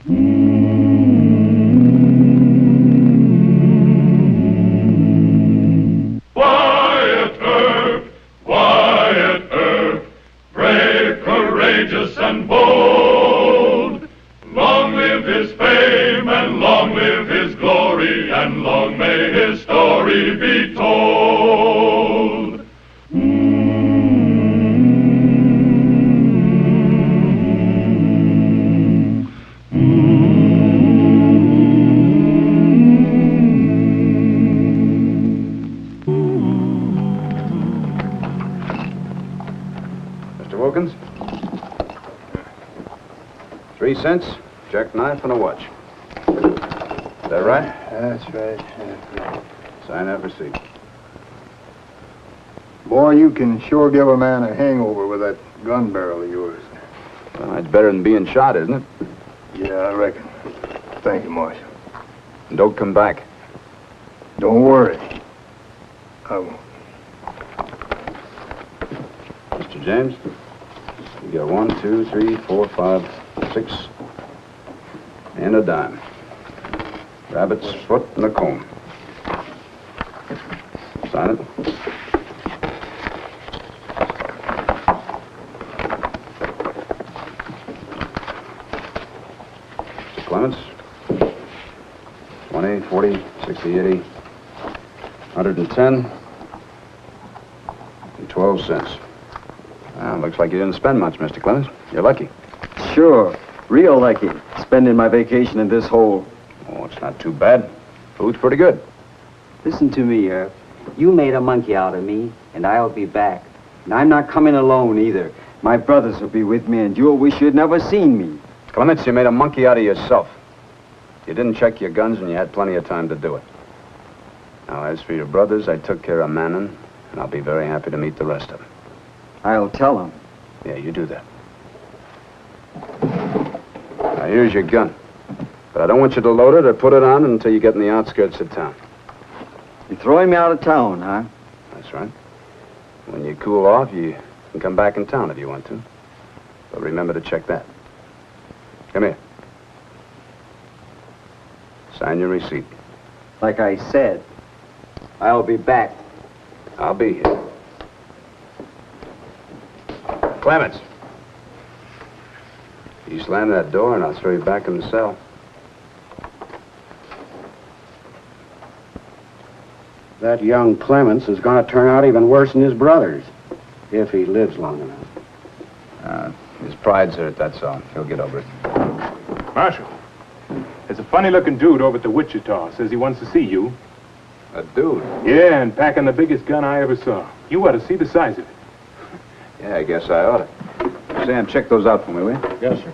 Wyatt Earp, brave, courageous, and bold. Long live his fame, and long live his glory, and long may his story be told. Mr. Wilkins? 3 cents, jackknife, and a watch. Is that right? That's right. Sign that receipt. Boy, you can sure give a man a hangover with that gun barrel of yours. Well, that's better than being shot, isn't it? Yeah, I reckon. Thank you, Marshal. And don't come back. Don't worry. I won't. Mr. James, you got 1, 2, 3, 4, 5, 6, and a dime. Rabbit's foot and a comb. Sign it. Mr. Clements. 20, 40, 60, 80, 110, and 12 cents. Well, looks like you didn't spend much, Mr. Clements. You're lucky. Sure. Real lucky. Spending my vacation in this hole. Oh, it's not too bad. Food's pretty good. Listen to me, Earp. You made a monkey out of me, and I'll be back. And I'm not coming alone, either. My brothers will be with me, and you'll wish you'd never seen me. Clements, you made a monkey out of yourself. You didn't check your guns, and you had plenty of time to do it. Now, as for your brothers, I took care of Mannon, and I'll be very happy to meet the rest of them. I'll tell them. Yeah, you do that. Now, here's your gun. But I don't want you to load it or put it on until you get in the outskirts of town. You're throwing me out of town, huh? That's right. When you cool off, you can come back in town if you want to. But remember to check that. Come here. Sign your receipt. Like I said, I'll be back. I'll be here. Clements. You slam that door and I'll throw you back in the cell. That young Clements is going to turn out even worse than his brothers, if he lives long enough. His pride's hurt, that's all. He'll get over it. Marshal, there's a funny-looking dude over at the Wichita. Says he wants to see you. A dude? Yeah, and packing the biggest gun I ever saw. You ought to see the size of it. Yeah, I guess I ought to. Sam, check those out for me, will you? Yes, sir.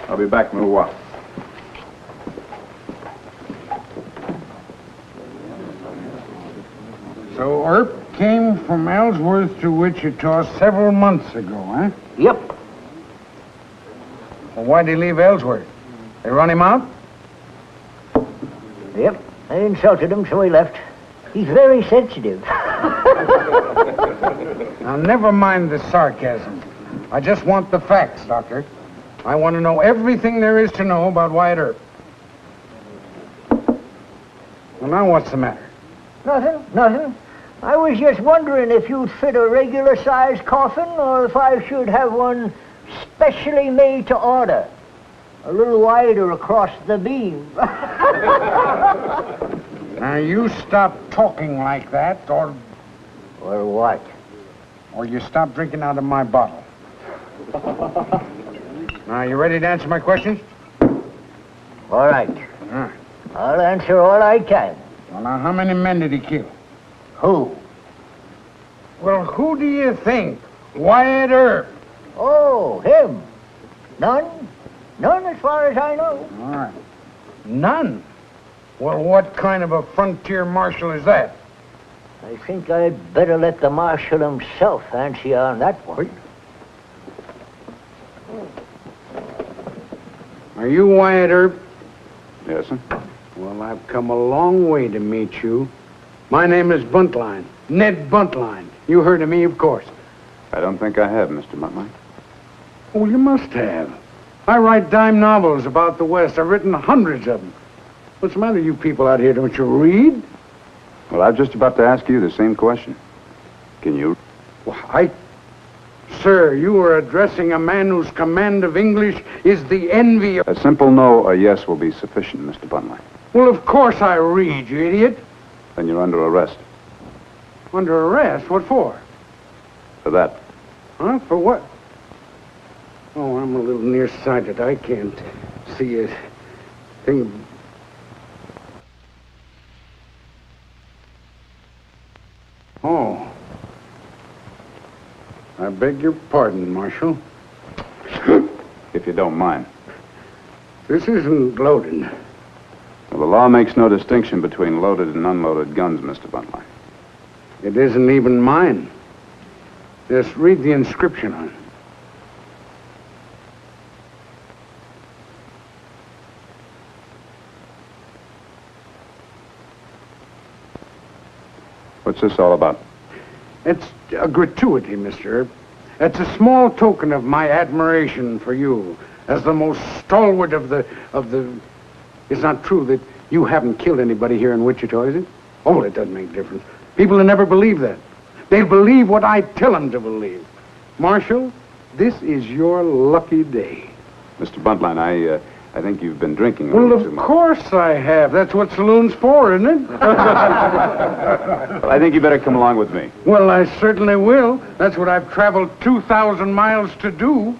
I'll be back in a little while. So Earp came from Ellsworth to Wichita several months ago, huh? Yep. Well, why'd he leave Ellsworth? They run him out? Yep. I insulted him, so he left. He's very sensitive. Now, never mind the sarcasm. I just want the facts, Doctor. I want to know everything there is to know about Wyatt Earp. Well, now what's the matter? Nothing. I was just wondering if you'd fit a regular-sized coffin or if I should have one specially made to order. A little wider across the beam. Now, you stop talking like that, or Or what? you stop drinking out of my bottle. Now, you ready to answer my questions? All right. All right. I'll answer all I can. Well, now, how many men did he kill? Who? Well, who do you think? Wyatt Earp. Oh, him. None? None as far as I know. All right. None? Well, what kind of a frontier marshal is that? I think I'd better let the marshal himself answer you on that one. Are you Wyatt Earp? Yes, sir. Well, I've come a long way to meet you. My name is Buntline, Ned Buntline. You heard of me, of course. I don't think I have, Mr. Buntline. Oh, you must have. I write dime novels about the West. I've written hundreds of them. What's the matter, you people out here? Don't you read? Well, I was just about to ask you the same question. Can you? Well, Sir, you are addressing a man whose command of English is the envy of... A simple no or yes will be sufficient, Mr. Buntline. Well, of course I read, you idiot. Then you're under arrest. Under arrest? What for? For that. Huh? For what? Oh, I'm a little nearsighted. I can't see a thing. Oh. I beg your pardon, Marshal. If you don't mind. This isn't loaded. Well, the law makes no distinction between loaded and unloaded guns, Mr. Buntline. It isn't even mine. Just read the inscription on it. What's this all about? It's a gratuity, Mr. Earp. It's a small token of my admiration for you as the most stalwart of the... It's not true that you haven't killed anybody here in Wichita, is it? Oh, it doesn't make a difference. People will never believe that. They'll believe what I tell them to believe. Marshal, this is your lucky day. Mr. Buntline, I think you've been drinking a Well, little too of much. course I have. That's what saloon's for, isn't it? Well, I think you better come along with me. Well, I certainly will. That's what I've traveled 2,000 miles to do.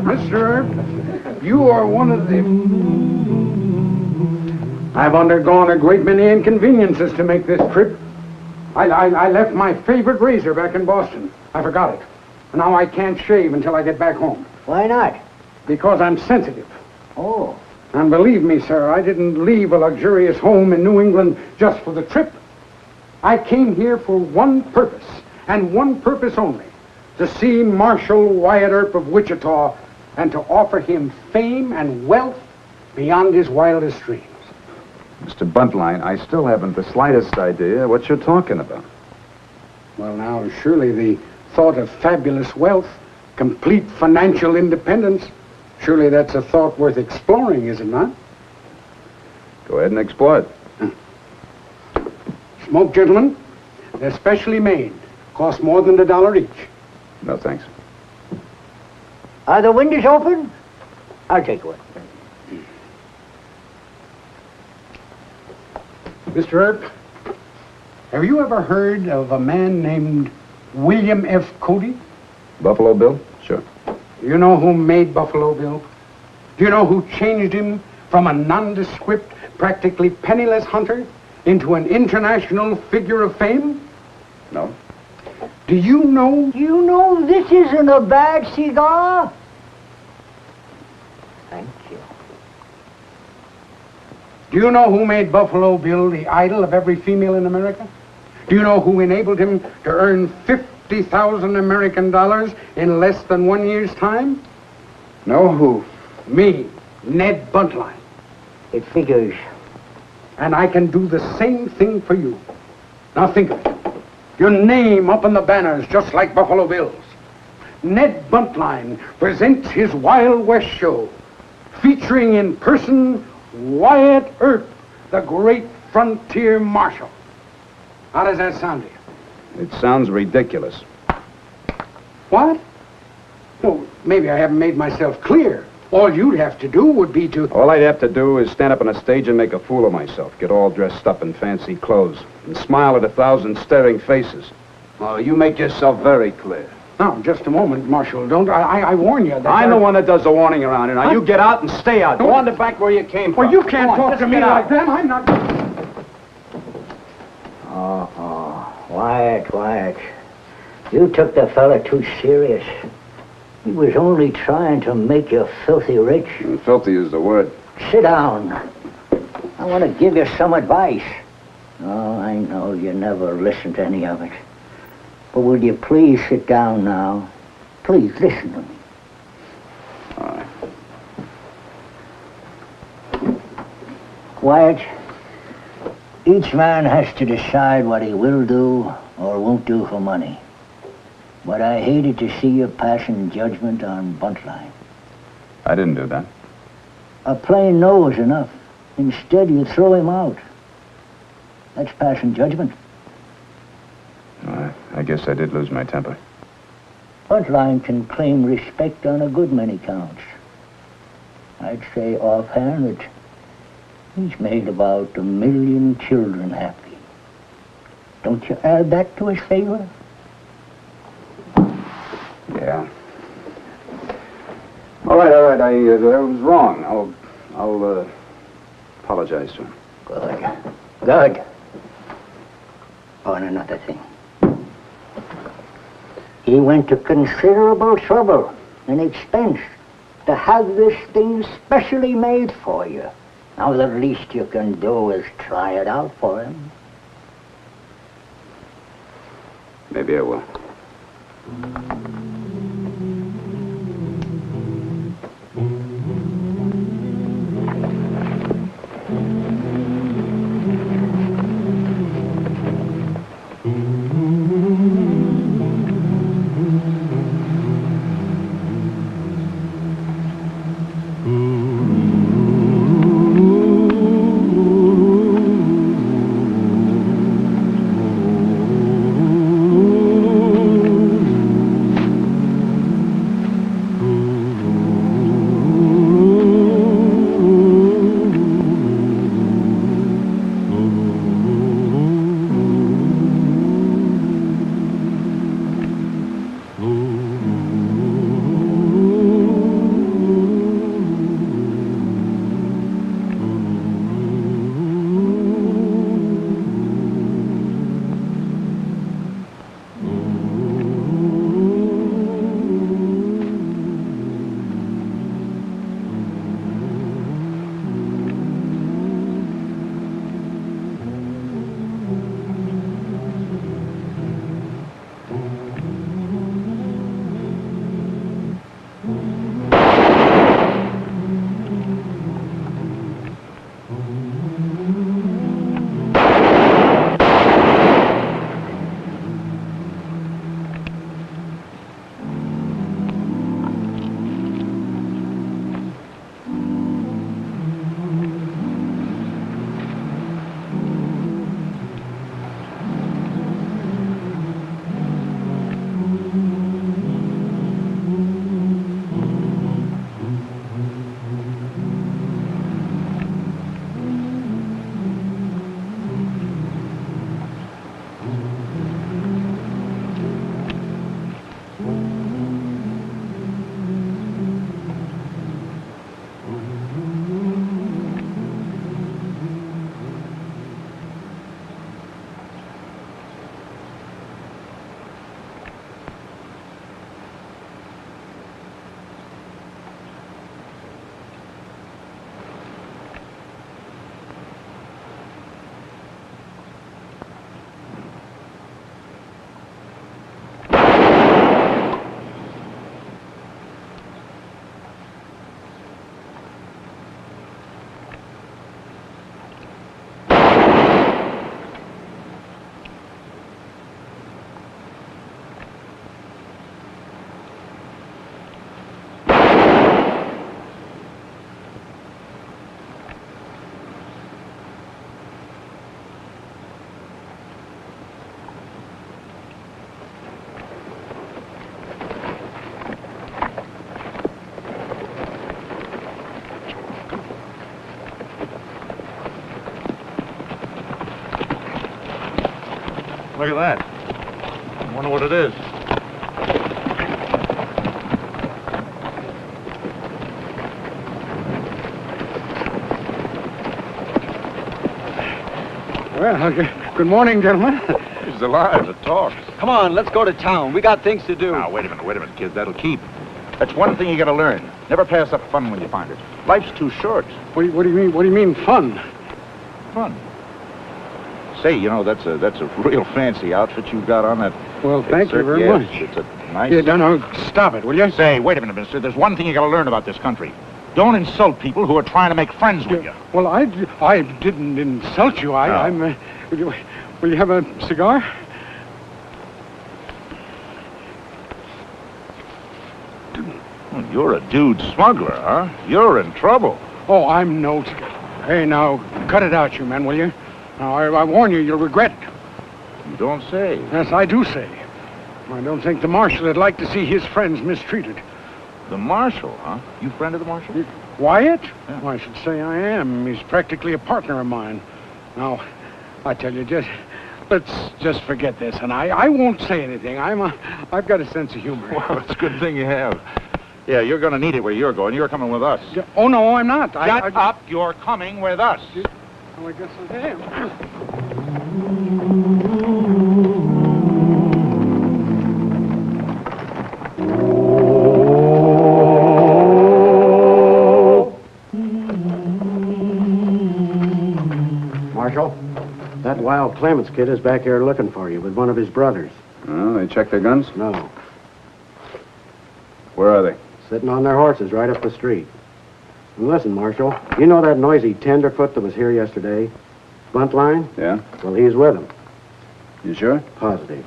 Mr. Earp, you are one of the... I've undergone a great many inconveniences to make this trip. I left my favorite razor back in Boston. I forgot it. Now I can't shave until I get back home. Why not? Because I'm sensitive. Oh. And believe me, sir, I didn't leave a luxurious home in New England just for the trip. I came here for one purpose, and one purpose only, to see Marshal Wyatt Earp of Wichita and to offer him fame and wealth beyond his wildest dreams. Mr. Buntline, I still haven't the slightest idea what you're talking about. Well, now, surely the thought of fabulous wealth, complete financial independence, surely that's a thought worth exploring, is it not? Go ahead and explore it. Smoke, gentlemen. They're specially made. Cost more than $1 each. No, thanks. Are the windows open? I'll take one. Mr. Earp, have you ever heard of a man named William F. Cody? Buffalo Bill? Sure. Do you know who made Buffalo Bill? Do you know who changed him from a nondescript, practically penniless hunter into an international figure of fame? No. Do you know... You know this isn't a bad cigar. Thank you. Do you know who made Buffalo Bill the idol of every female in America? Do you know who enabled him to earn 50,000 American dollars in less than 1 year's time? Know who? Me, Ned Buntline. It figures. And I can do the same thing for you. Now think of it. Your name up on the banners, just like Buffalo Bill's. Ned Buntline presents his Wild West show, featuring in person Wyatt Earp, the great frontier marshal. How does that sound to you? It sounds ridiculous. What? Well, maybe I haven't made myself clear. All you'd have to do would be to... All I'd have to do is stand up on a stage and make a fool of myself, get all dressed up in fancy clothes, and smile at 1,000 staring faces. Oh, you make yourself very clear. Now, just a moment, Marshal. Don't... I warn you that... I'm the one that does the warning around here. Now, you get out and stay out. Go on to back where you came from. Well, you can't Come on, talk to just me get like out. that. I'm not... Wyatt. You took the fella too serious. He was only trying to make you filthy rich. And filthy is the word. Sit down. I want to give you some advice. Oh, I know you never listen to any of it. But will you please sit down now? Please listen to me. All right. Wyatt, each man has to decide what he will do or won't do for money. But I hated to see you passing judgment on Buntline. I didn't do that. A plain no was enough. Instead, you throw him out. That's passing judgment. I guess I did lose my temper. Buntline can claim respect on a good many counts. I'd say offhand that he's made about 1 million children happy. Don't you add that to his favor? Yeah. All right. I was wrong. I'll apologize to him. Good. Oh, and another thing. He went to considerable trouble and expense to have this thing specially made for you. Now, the least you can do is try it out for him. Maybe I will. Look at that. I wonder what it is. Well, good morning, gentlemen. He's alive. It talks. Come on, let's go to town. We got things to do. Now, wait a minute, kid. That'll keep. That's one thing you gotta learn. Never pass up fun when you find it. Life's too short. What do you mean? What do you mean, fun? Fun. Say, you know, that's a real fancy outfit you've got on that. Well, thank you very much. It's a nice... Yeah, no, stop it, will you? Say, wait a minute, mister. There's one thing you gotta learn about this country. Don't insult people who are trying to make friends with you. Well, I didn't insult you. I'm... will you have a cigar? You're a dude smuggler, huh? You're in trouble. Oh, I'm no... Hey, now, cut it out, you men, will you? Now, I warn you, you'll regret it. You don't say. Yes, I do say. I don't think the marshal would like to see his friends mistreated. The marshal, huh? You friend of the marshal? Wyatt? Yeah. Well, I should say I am. He's practically a partner of mine. Now, I tell you, let's just forget this, and I won't say anything. I've got a sense of humor. Well, it's a good thing you have. Yeah, you're going to need it where you're going. You're coming with us. Yeah, oh, no, I'm not. Shut up. You're coming with us. Well, I guess I am. Marshal, that Wild Clements kid is back here looking for you with one of his brothers. Oh, they checked their guns? No, Where are they? sitting on their horses right up the street. And listen, Marshal, you know that noisy tenderfoot that was here yesterday? Buntline? Yeah? Well, he's with him. You sure? Positive.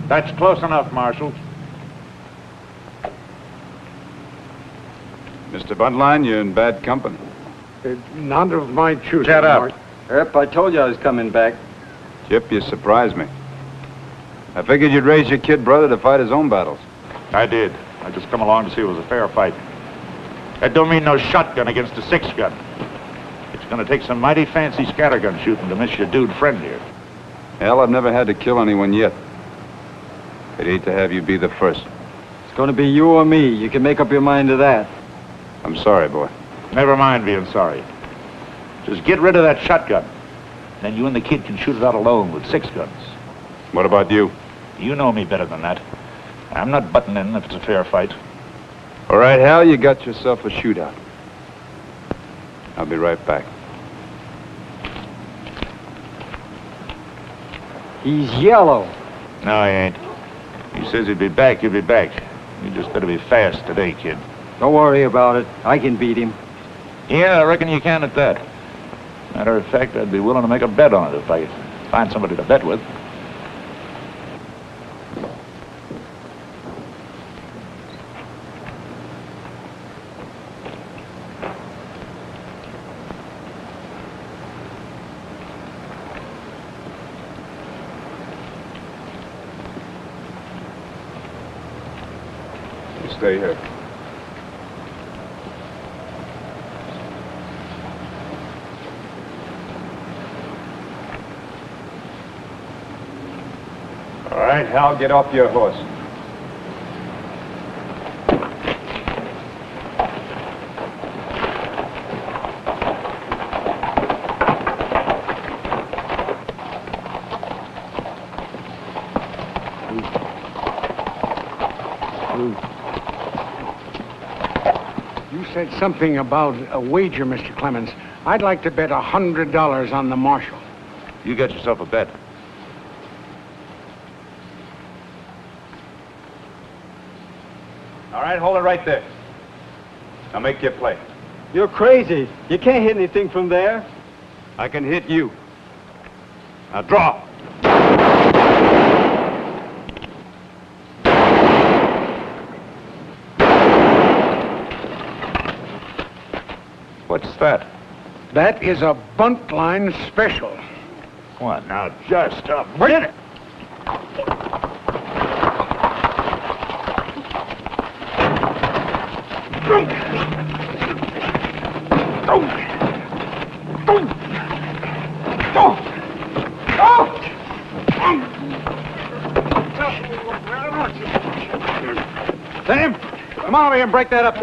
That's close enough, Marshal. Mr. Buntline, you're in bad company. None of my choosing. Shut up. Earp, I told you I was coming back. Chip, you surprised me. I figured you'd raise your kid brother to fight his own battles. I did. I just come along to see it was a fair fight. That don't mean no shotgun against a 6-gun. It's gonna take some mighty fancy scattergun shooting to miss your dude friend here. Hell, I've never had to kill anyone yet. I'd hate to have you be the first. It's going to be you or me. You can make up your mind to that. I'm sorry, boy. Never mind being sorry. Just get rid of that shotgun. Then you and the kid can shoot it out alone with 6 guns. What about you? You know me better than that. I'm not butting in if it's a fair fight. All right, Hal, you got yourself a shootout. I'll be right back. He's yellow. No, he ain't. He says he'd be back, he'll be back. You just better be fast today, kid. Don't worry about it. I can beat him. Yeah, I reckon you can at that. Matter of fact, I'd be willing to make a bet on it if I could find somebody to bet with. You stay here. All right, Hal, get off your horse. You said something about a wager, Mr. Clemens. I'd like to bet $100 on the marshal. You get yourself a bet. All right, hold it right there. Now make your play. You're crazy. You can't hit anything from there. I can hit you. Now draw. What's that? That is a buntline special. What, now just a minute. Sam, come on over here and break that up.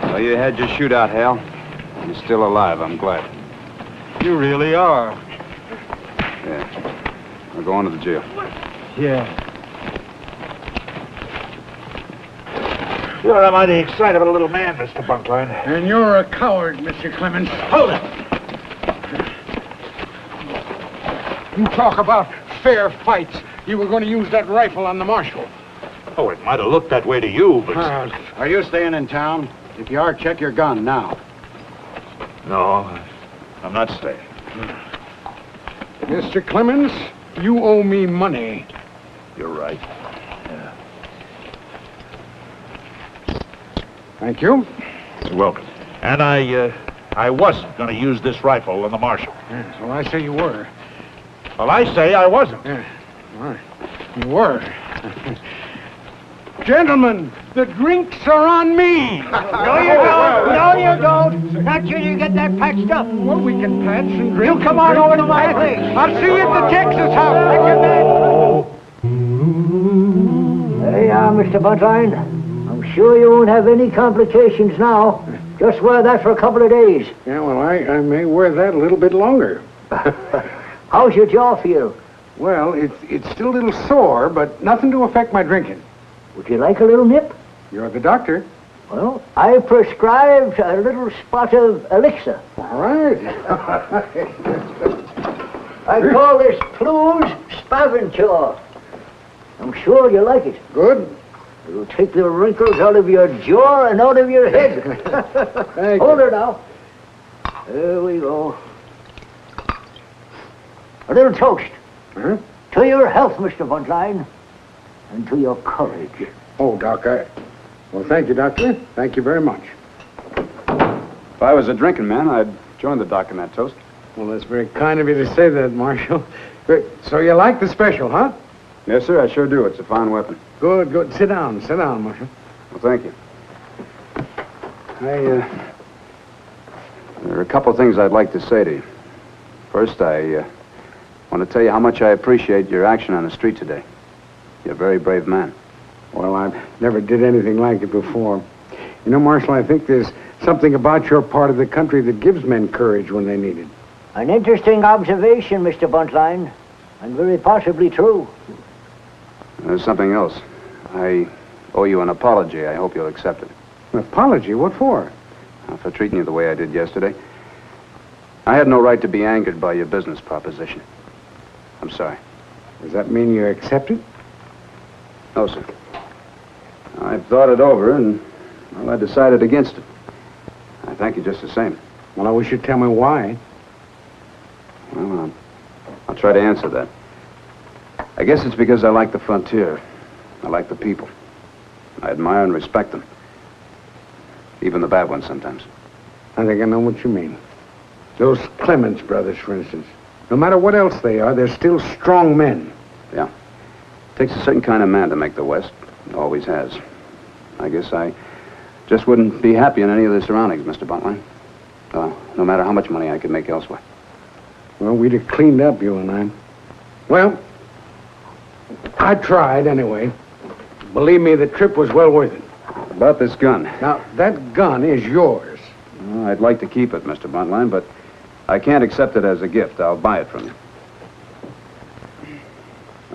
Well, you had your shootout, Hal. You're still alive, I'm glad. You really are. Yeah. I'll go on to the jail. Yeah. You're a mighty excitable little man, Mr. Bunkline. And you're a coward, Mr. Clemens. Hold it! You talk about fair fights. You were going to use that rifle on the marshal. Oh, it might have looked that way to you, but... Are you staying in town? If you are, check your gun now. No, I'm not staying. Mr. Clemens, you owe me money. You're right. Thank you. You're welcome. And I wasn't going to use this rifle on the marshal. Yes, well, I say you were. Well, I say I wasn't. Yeah, all right. You were. Gentlemen, the drinks are on me. No, you don't. No, you don't. Not till you get that patched up. Well, we can patch and drink. You come on over to my place. I'll see you at the Texas house. Hey, Mr. Buntline. I'm sure you won't have any complications now. Just wear that for a couple of days. Yeah, well, I may wear that a little bit longer. How's your jaw feel? Well, it's still a little sore, but nothing to affect my drinking. Would you like a little nip? You're the doctor. Well, I prescribed a little spot of elixir. All right. I call this Plu's Spaventure. I'm sure you like it. Good. It'll take the wrinkles out of your jaw and out of your head. Hold her now. There we go. A little toast. Huh? To your health, Mr. Buntline, and to your courage. Oh, Doc, well, thank you, Doctor. Thank you very much. If I was a drinking man, I'd join the doc in that toast. Well, that's very kind of you to say that, Marshal. So you like the special, huh? Yes, sir, I sure do. It's a fine weapon. Good, good. Sit down, Marshal. Well, thank you. There are a couple of things I'd like to say to you. First, I want to tell you how much I appreciate your action on the street today. You're a very brave man. Well, I never did anything like it before. You know, Marshal, I think there's something about your part of the country that gives men courage when they need it. An interesting observation, Mr. Buntline, and very possibly true. There's something else. I owe you an apology. I hope you'll accept it. An apology? What for? For treating you the way I did yesterday. I had no right to be angered by your business proposition. I'm sorry. Does that mean you accept it? No, sir. I've thought it over, and, well, I decided against it. I thank you just the same. Well, I wish you'd tell me why. Well, I'll try to answer that. I guess it's because I like the frontier. I like the people. I admire and respect them. Even the bad ones sometimes. I think I know what you mean. Those Clemens brothers, for instance. No matter what else they are, they're still strong men. Yeah. It takes a certain kind of man to make the West. It always has. I guess I just wouldn't be happy in any of the surroundings, Mr. Buntline. No matter how much money I could make elsewhere. Well, we'd have cleaned up, you and I. Well, I tried anyway. Believe me, the trip was well worth it. About this gun. Now, that gun is yours. Well, I'd like to keep it, Mr. Buntline, but I can't accept it as a gift. I'll buy it from you.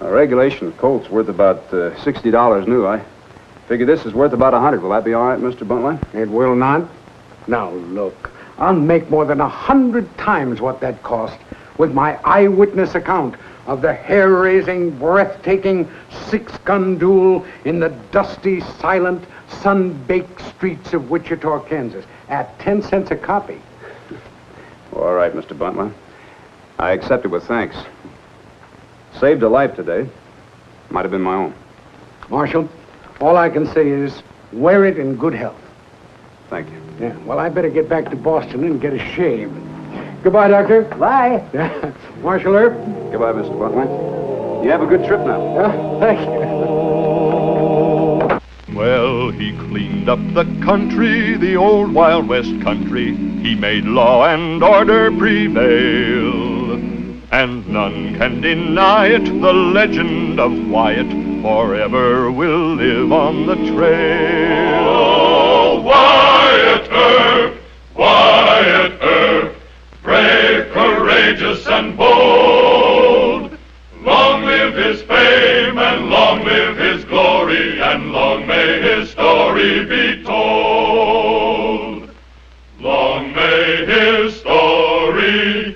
A regulation Colt's worth about $60 new. I figure this is worth about $100. Will that be all right, Mr. Buntline? It will not. Now, look, I'll make more than 100 times what that cost with my eyewitness account of the hair-raising, breathtaking six-gun duel in the dusty, silent, sun-baked streets of Wichita, Kansas, at 10 cents a copy. All right, Mr. Buntline. I accept it with thanks. Saved a life today. Might have been my own. Marshal, all I can say is wear it in good health. Thank you. Yeah, well, I better get back to Boston and get a shave. Goodbye, Doctor. Bye. Marshal Earp. Goodbye, Mr. Buntline. You have a good trip now. Yeah, thank you. Well, he cleaned up the country, the old Wild West country. He made law and order prevail. And none can deny it, the legend of Wyatt forever will live on the trail. Oh, Wyatt Earp, Wyatt Earp, brave, courageous, and bold. Long live his fame, and long live his glory, and long may his story be told. Long may his story